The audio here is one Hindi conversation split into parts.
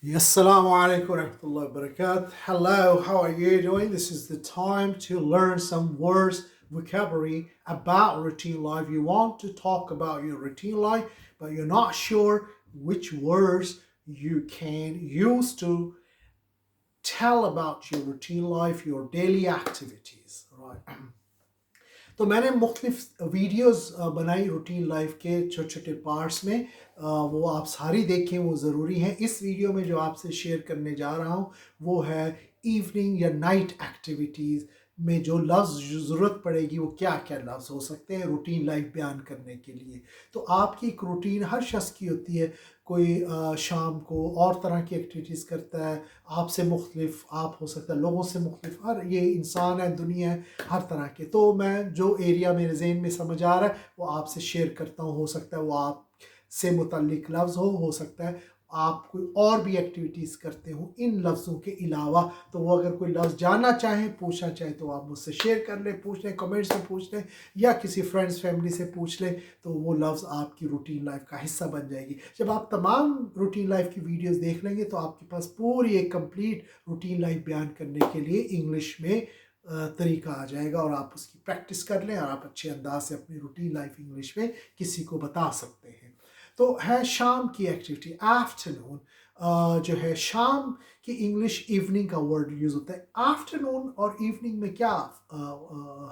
Assalamu alaikum warahmatullahi wabarakatuh. Hello, how are you doing? This is the time to learn some words, vocabulary about routine life. You want to talk about your routine life, but you're not sure which words you can use to tell about your routine life, your daily activities, right? तो मैंने मुख्तलिफ वीडियोस बनाई रूटीन लाइफ के छोटे छोटे पार्ट्स में। वो आप सारी देखें, वो ज़रूरी हैं। इस वीडियो में जो आपसे शेयर करने जा रहा हूँ वो है इवनिंग या नाइट एक्टिविटीज़ में जो लफ्ज़ ज़रूरत पड़ेगी, वो क्या क्या लफ्ज़ हो सकते हैं रूटीन लाइफ बयान करने के लिए। तो आपकी एक रूटीन हर शख्स की होती है। कोई शाम को और तरह की एक्टिविटीज़ करता है, आपसे मुख्तलिफ, आप हो सकता है लोगों से मुख्तलिफ। हर ये इंसान है, दुनिया है, हर तरह के। तो मैं जो एरिया मेरे जहन में समझ आ रहा है वो आपसे शेयर करता हूँ। हो सकता है वो आप से मुतल्लिक लफ्ज़ हो सकता है आप कोई और भी एक्टिविटीज़ करते हो इन लफ्ज़ों के अलावा। तो वो अगर कोई लफ्ज़ जानना चाहें, पूछना चाहें, तो आप मुझसे शेयर कर लें, पूछ लें, कमेंट्स में पूछ लें या किसी फ्रेंड्स फैमिली से पूछ लें। तो वो लफ्ज़ आपकी रूटीन लाइफ का हिस्सा बन जाएगी। जब आप तमाम रूटीन लाइफ की वीडियोस देख लेंगे तो आपके पास पूरी एक कंप्लीट रूटीन लाइफ बयान करने के लिए इंग्लिश में तरीका आ जाएगा और आप उसकी प्रैक्टिस कर लें और आप अच्छे अंदाज से अपनी रूटीन लाइफ इंग्लिश में किसी को बता सकते हैं। तो है शाम की एक्टिविटी, आफ्टरनून। जो है शाम की इंग्लिश इवनिंग का वर्ड यूज़ होता है। आफ्टरनून और इवनिंग में क्या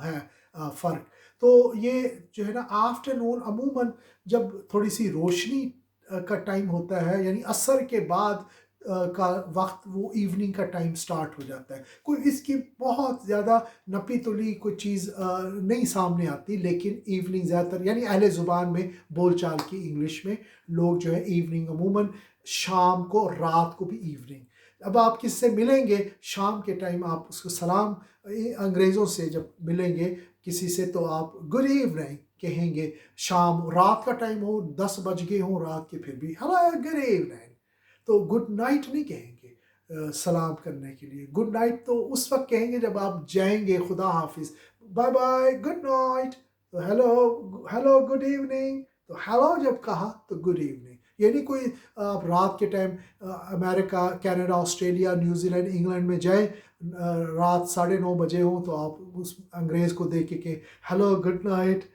है फ़र्क? तो ये जो है ना, आफ्टरनून अमूमन जब थोड़ी सी रोशनी का टाइम होता है, यानी असर के बाद का वक्त, वो इवनिंग का टाइम स्टार्ट हो जाता है। कोई इसकी बहुत ज़्यादा नपी तुली कोई चीज़ नहीं सामने आती, लेकिन इवनिंग ज़्यादातर, यानी अहले ज़ुबान में बोलचाल की इंग्लिश में लोग जो है इवनिंग अमूमन शाम को, रात को भी इवनिंग। अब आप किससे मिलेंगे शाम के टाइम, आप उसको सलाम, अंग्रेज़ों से जब मिलेंगे किसी से तो आप गुड इवनिंग कहेंगे। शाम, रात का टाइम हो, 10 बज गए हों रात के, फिर भी हेलो गुड इवनिंग। तो गुड नाइट नहीं कहेंगे सलाम करने के लिए। गुड नाइट तो उस वक्त कहेंगे जब आप जाएंगे, खुदा हाफिज, बाय बाय, गुड नाइट। तो हेलो, हेलो गुड इवनिंग। तो हेलो जब कहा तो गुड इवनिंग। ये नहीं कोई आप रात के time America, Canada, Australia, New Zealand, England में जाएं, रात 9:30 बजे हो तो आप उस अंग्रेज़ को देख के हेलो गुड नाइट।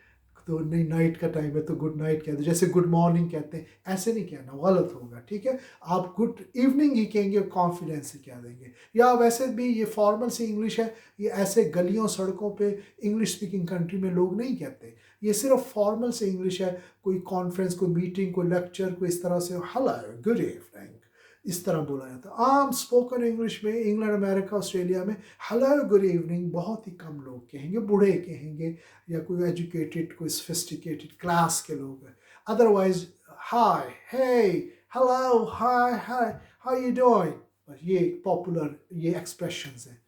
तो नहीं, नाइट का टाइम है तो गुड नाइट कहते हैं, जैसे गुड मॉर्निंग कहते हैं, ऐसे नहीं कहना, गलत होगा, ठीक है। आप गुड इवनिंग ही कहेंगे और कॉन्फिडेंस से कह देंगे। या वैसे भी ये फॉर्मल सी इंग्लिश है, ये ऐसे गलियों सड़कों पे इंग्लिश स्पीकिंग कंट्री में लोग नहीं कहते। ये सिर्फ फॉर्मल से इंग्लिश है। कोई कॉन्फ्रेंस, कोई मीटिंग, कोई लेक्चर, कोई इस तरह से हेलो गुड इवनिंग इस तरह बोला जाता है। आम स्पोकन इंग्लिश में इंग्लैंड, अमेरिका, ऑस्ट्रेलिया में हेलो गुड इवनिंग बहुत ही कम लोग कहेंगे, बूढ़े कहेंगे या कोई एजुकेटेड, कोई सोफिस्टिकेटेड क्लास के लोग हैं। Otherwise hi, hey, hello, hi, hi, how you doing, बस ये पॉपुलर ये एक्सप्रेशंस हैं।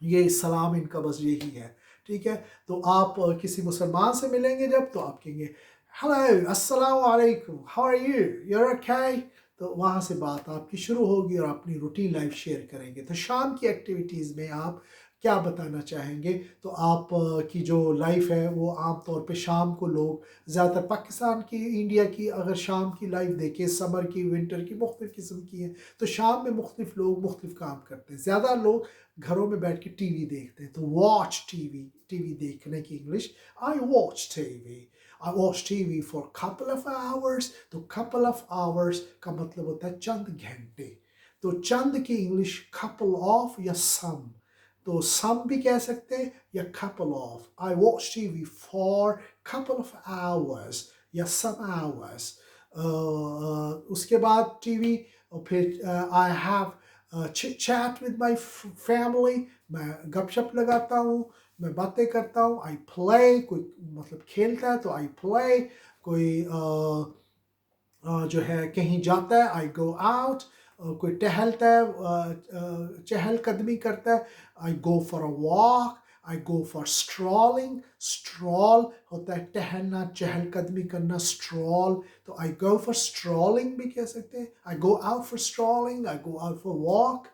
ये सलाम इनका बस यही है, ठीक है। तो आप किसी मुसलमान से मिलेंगे जब, तो आप कहेंगे हेलो, अस्सलाम वालेकुम, how are you, you're okay. तो वहाँ से बात आपकी शुरू होगी और अपनी रूटीन लाइफ शेयर करेंगे। तो शाम की एक्टिविटीज़ में आप क्या बताना चाहेंगे? तो आप की जो लाइफ है वो आम तौर पे शाम को लोग ज़्यादातर पाकिस्तान की, इंडिया की अगर शाम की लाइफ देखें, समर की, विंटर की, मुख्तलिफ़ किस्म की है। तो शाम में मुख्तलिफ़ लोग मुख्तलिफ़ काम करते हैं। ज़्यादा लोग घरों में बैठ के टीवी देखते हैं, तो वॉच टीवी, टीवी देखने की English, I watch TV, I watch TV for couple of hours. तो कपल ऑफ आवर्स का मतलब होता है चंद घंटे। तो चंद की इंग्लिश कपल ऑफ या सम। तो सम भी कह सकते हैं या couple of. I watch TV for couple of hours या सम आवर्स। उसके बाद टीवी, और फिर I have chit chat with my family, मैं गपशप लगाता हूँ, मैं बातें करता हूँ। आई प्ले, कोई मतलब खेलता है तो आई प्ले। कोई जो है कहीं जाता है, आई गो आउट। कोई टहलता है, चहलकदमी करता है, I go for a walk, I go for strolling. Stroll होता है टहलना, चहलकदमी करना, स्ट्रॉल। तो आई गो फॉर स्ट्रॉलिंग भी कह सकते हैं। I go out for strolling, I go out for walk,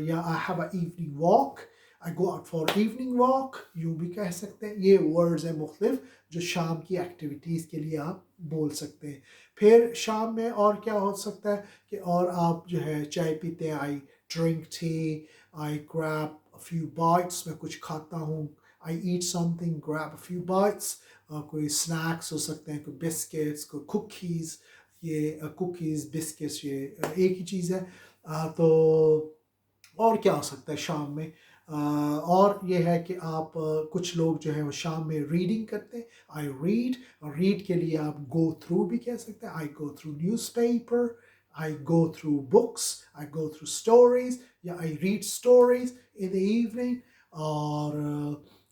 या I have a evening walk. I go out for evening walk, यूँ भी कह सकते हैं। ये वर्ड्स हैं मुख्तलिफ जो शाम की एक्टिविटीज़ के लिए आप बोल सकते हैं। फिर शाम में और क्या हो सकता है कि और आप जो है चाय पीते हैं, I drink tea, I grab a few bites, मैं कुछ खाता हूँ, I eat something, grab a few bites. कोई स्नैक्स हो सकते हैं, कोई बिस्किट्स, कोई कुकीज़, ये कुकीज़ बिस्किट्स ये एक ही चीज़ है। तो और क्या हो सकता है शाम में, और ये है कि आप कुछ लोग जो है वो शाम में रीडिंग करते हैं, आई रीड। रीड के लिए आप गो थ्रू भी कह सकते हैं, I go through newspaper, I go through books, I go through stories, या I read stories in the evening.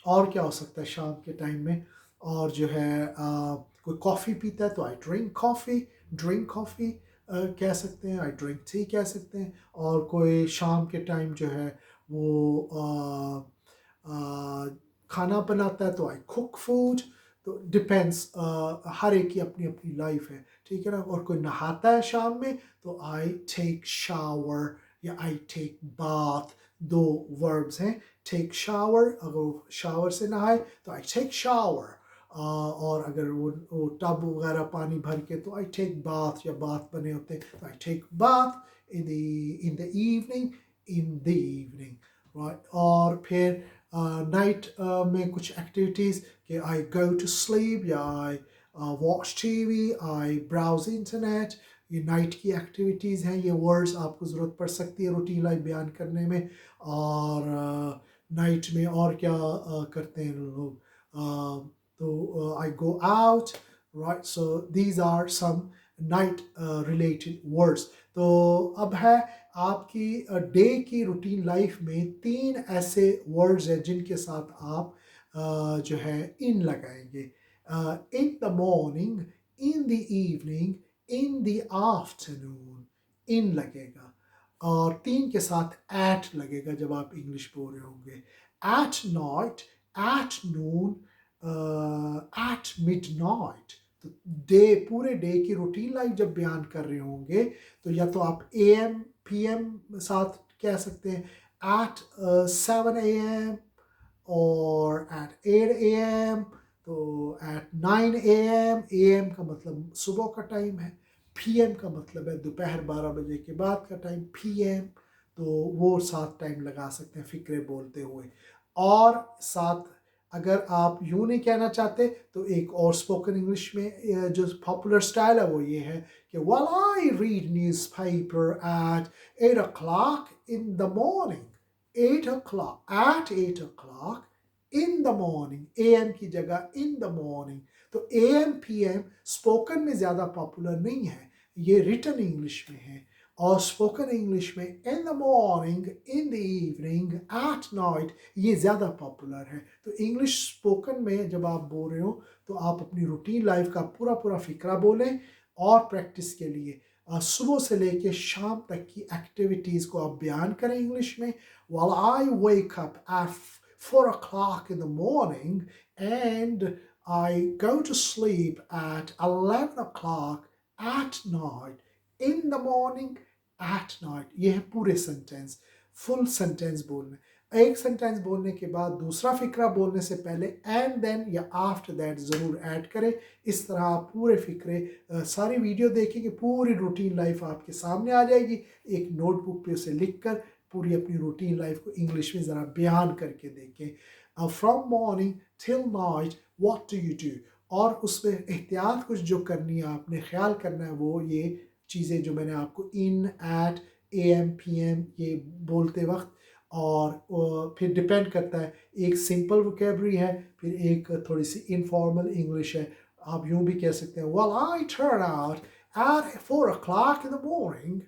और क्या हो सकता है शाम के टाइम में, और जो है कोई कॉफ़ी पीता है तो आई ड्रिंक कॉफ़ी कह सकते हैं, आई ड्रिंक टी कह सकते हैं। और कोई शाम के टाइम जो है वो खाना बनाता है तो आई कुक फूड। तो डिपेंड्स, हर एक की अपनी अपनी लाइफ है, ठीक है ना। और कोई नहाता है शाम में तो आई टेक शावर या आई टेक बाथ, दो वर्ब्स हैं। टेक शावर, अगर वो शावर से नहाए तो आई टेक शावर, और अगर वो टब वगैरह पानी भर के तो आई टेक बाथ, या बाथ बने होते हैं तो I take bath in the evening right. और फिर नाइट में कुछ एक्टिविटीज़ कि आई गो टू स्लीप, या I watch TV, I browse internet, ये नाइट की एक्टिविटीज़ हैं। ये वर्ड्स आपको ज़रूरत पड़ सकती है रूटीन लाइफ बयान करने में। और नाइट में और क्या करते हैं लोग, तो I go out right. So these are some night related words. तो अब है आपकी डे की रूटीन लाइफ में 3 ऐसे वर्ड्स हैं जिनके साथ आप जो है इन लगाएंगे। In the morning, in the evening, in the afternoon, in लगेगा। और 3 के साथ एट लगेगा जब आप इंग्लिश बोल रहे होंगे। At night, at noon, at mid night. तो डे, पूरे डे की रूटीन लाइफ जब बयान कर रहे होंगे तो या तो आप AM PM साथ कह सकते हैं, एट 7 AM और एट 8 AM, तो एट 9 AM। AM का मतलब सुबह का टाइम है, PM का मतलब है दोपहर 12 बजे के बाद का टाइम, PM। तो वो साथ टाइम लगा सकते हैं फ़िक्रे बोलते हुए। और साथ अगर आप यूँ नहीं कहना चाहते तो एक और स्पोकन इंग्लिश में जो पॉपुलर स्टाइल है वो ये है कि while I read newspaper at 8 o'clock in the morning, 8 o'clock, at 8 o'clock in the morning, AM की जगह in the morning। तो AM PM स्पोकन में ज़्यादा पॉपुलर नहीं है, ये रिटन इंग्लिश में है। और स्पोकन इंग्लिश में इन the morning, in the evening, at night, ये ज़्यादा पॉपुलर है। तो इंग्लिश स्पोकन में जब आप बोल रहे हो तो आप अपनी रूटीन लाइफ का पूरा पूरा फ़िक्रा बोलें। और प्रैक्टिस के लिए सुबह से लेके शाम तक की एक्टिविटीज़ को आप बयान करें इंग्लिश में। While I wake up at 4 o'clock in the morning and I go to sleep at 11 o'clock at night, in the morning, at night। ये है पूरे सेंटेंस, फुल सेंटेंस बोलना। एक सेंटेंस बोलने के बाद दूसरा फिक्रा बोलने से पहले एंड देन या आफ्टर दैट ज़रूर ऐड करें। इस तरह आप पूरे फिक्रे, सारी वीडियो देखेंगे, पूरी रूटीन लाइफ आपके सामने आ जाएगी। एक नोटबुक पे उसे लिख कर पूरी अपनी रूटीन लाइफ को इंग्लिश में ज़रा बयान करके देखें। From morning till night what do you do. और उसमें एहतियात कुछ जो करनी है, आपने ख्याल करना है, वो ये चीज़ें जो मैंने आपको इन, एट, AM PM ये बोलते वक्त। और फिर डिपेंड करता है, एक सिंपल वोकेबलरी है, फिर एक थोड़ी सी इनफॉर्मल इंग्लिश है। आप यूँ भी कह सकते हैं well I turn out at 4 o'clock in the morning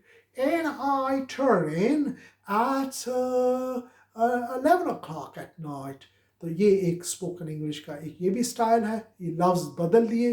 and I turn in at 11 o'clock at night। तो ये एक स्पोकन इंग्लिश का एक ये भी स्टाइल है। ये लफ्ज़ बदल दिए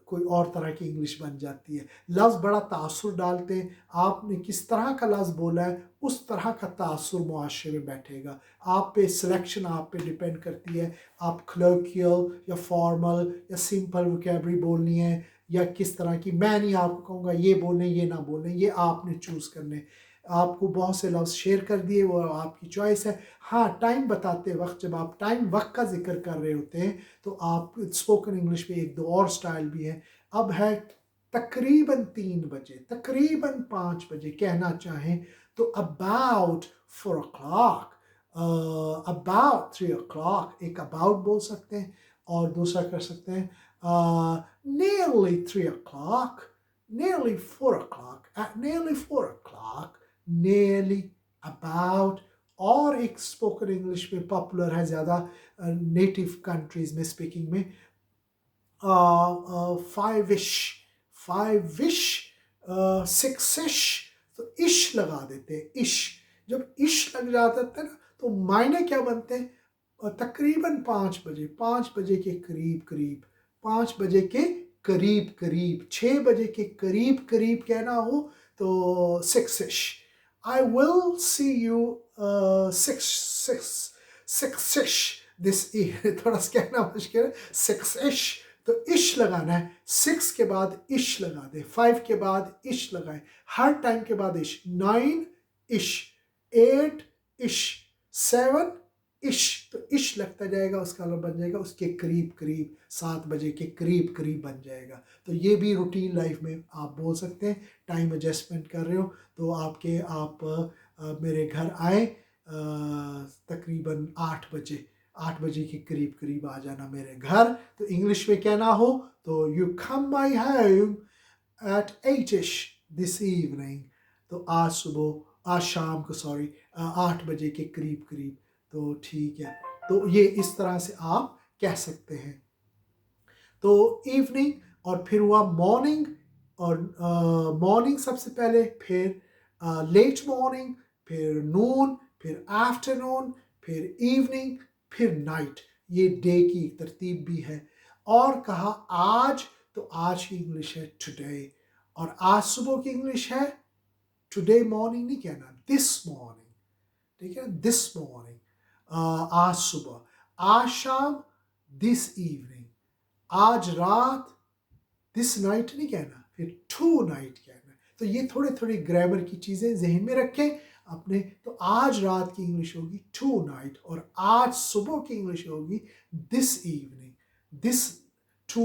कोई और तरह की इंग्लिश बन जाती है। लफ्ज़ बड़ा तासुर डालते हैं, आपने किस तरह का लफ्ज़ बोला है उस तरह का तासुर मुआशरे में बैठेगा। आप पे सिलेक्शन आप पे डिपेंड करती है, आप क्लोकियल या फॉर्मल या सिंपल वोकेबलरी बोलनी है या किस तरह की। मैं नहीं आपको कहूँगा ये बोलें ये ना बोलें, ये आपने चूज़ करने। आपको बहुत से लफ्ज़ शेयर कर दिए, वो आपकी चॉइस है। हाँ, टाइम बताते वक्त जब आप वक्त का जिक्र कर रहे होते हैं तो आप स्पोकन इंग्लिश में एक दो और स्टाइल भी है। अब है तकरीबन 3 बजे, तकरीबन 5 बजे कहना चाहें तो अबाउट 4 o'clock, अबाउट 3 o'clock, एक अबाउट बोल सकते हैं और दूसरा कर सकते हैं nearly 3 o'clock, nearly 4 o'clock, at nearly 4 o'clock, nearly, about। और एक स्पोकन इंग्लिश में पॉपुलर है ज़्यादा नेटिव कंट्रीज में स्पीकिंग में, फाइव-ish, फाइव-ish, सिक्स-ish, तो इश लगा देते हैं, इश। जब इश लग जाता है ना तो मायने क्या बनते हैं, तकरीबन 5 बजे, 5 बजे के करीब करीब, 5 बजे के करीब करीब, 6 बजे के करीब करीब कहना हो तो 6-ish। I will see you 6-ish this evening। थोड़ा सा कहना मुश्किल है, 6-ish, तो इश लगाना है, 6 के बाद इश लगा दे, 5 के बाद इश लगाए, हर टाइम के बाद इश, 9-ish, 8-ish, 7-ish, तो इश लगता जाएगा, उसका मतलब बन जाएगा उसके करीब करीब, 7 बजे के करीब करीब बन जाएगा। तो ये भी रूटीन लाइफ में आप बोल सकते हैं। टाइम एडजस्टमेंट कर रहे हो तो आप मेरे घर आए तकरीबन 8 बजे के करीब करीब आ जाना मेरे घर। तो इंग्लिश में कहना हो तो you come my home at 8-ish this evening, तो आज शाम को 8 बजे के करीब करीब, तो ठीक है। तो ये इस तरह से आप कह सकते हैं। तो इवनिंग और फिर हुआ मॉर्निंग, और मॉर्निंग सबसे पहले, फिर लेट मॉर्निंग, फिर नून, फिर आफ्टरनून, फिर इवनिंग, फिर नाइट। ये डे की तरतीब भी है। और कहा आज, तो आज की इंग्लिश है टुडे, और आज सुबह की इंग्लिश है टुडे मॉर्निंग नहीं कहना, दिस मॉर्निंग, ठीक है, दिस मॉर्निंग, आज सुबह। आज शाम, दिस इवनिंग। आज रात, दिस नाइट नहीं कहना, फिर टू नाइट कहना। तो ये थोड़े थोड़े ग्रामर की चीज़ें जहन में रखें अपने। तो आज रात की इंग्लिश होगी टू नाइट, और आज सुबह की इंग्लिश होगी this evening. This to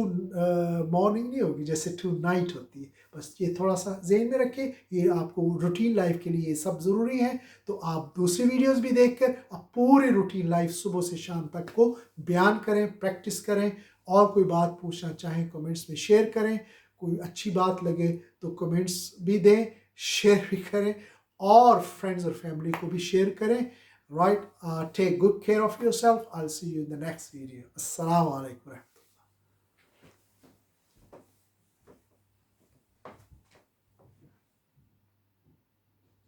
morning नहीं होगी जैसे टू नाइट होती है। बस ये थोड़ा सा जहन में रखें, ये आपको रूटीन लाइफ के लिए ये सब ज़रूरी है। तो आप दूसरी वीडियोस भी देखकर आप पूरी रूटीन लाइफ सुबह से शाम तक को बयान करें, प्रैक्टिस करें। और कोई बात पूछना चाहें कमेंट्स में शेयर करें, कोई अच्छी बात लगे तो कमेंट्स भी दें, शेयर भी करें, और फ्रेंड्स और फैमिली को भी शेयर करें। Right, take good care of yourself. I will see you in the next video. अस्सलाम वालेकुम।